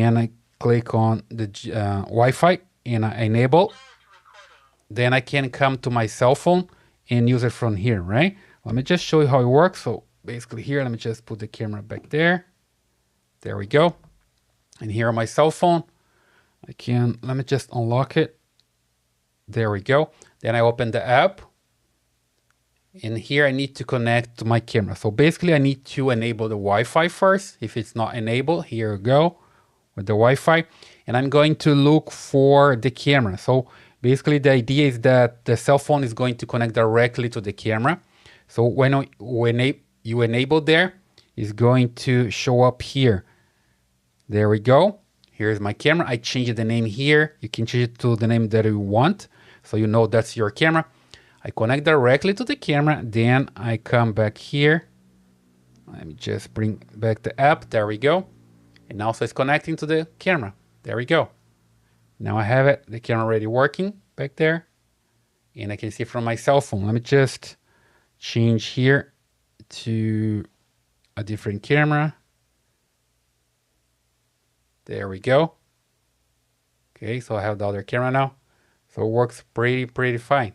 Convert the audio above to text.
Then I click on the Wi-Fi and I enable. Then I can come to my cell phone and use it from here, right? Let me just show you how it works. So basically here, let me just put the camera back there. There we go. And here on my cell phone, let me just unlock it. There we go. Then I open the app. And here I need to connect to my camera. So basically I need to enable the Wi-Fi first. If it's not enabled, here we go with the Wi-Fi. And I'm going to look for the camera. So basically the idea is that the cell phone is going to connect directly to the camera. So when you enable there, it's going to show up here. There we go. Here's my camera. I changed the name here. You can change it to the name that you want, so you know that's your camera. I connect directly to the camera. Then I come back here. Let me just bring back the app. There we go. And also it's connecting to the camera. There we go. Now I have it, the camera already working back there. And I can see from my cell phone. Let me just change here to a different camera. There we go. Okay, so I have the other camera now. So it works pretty fine.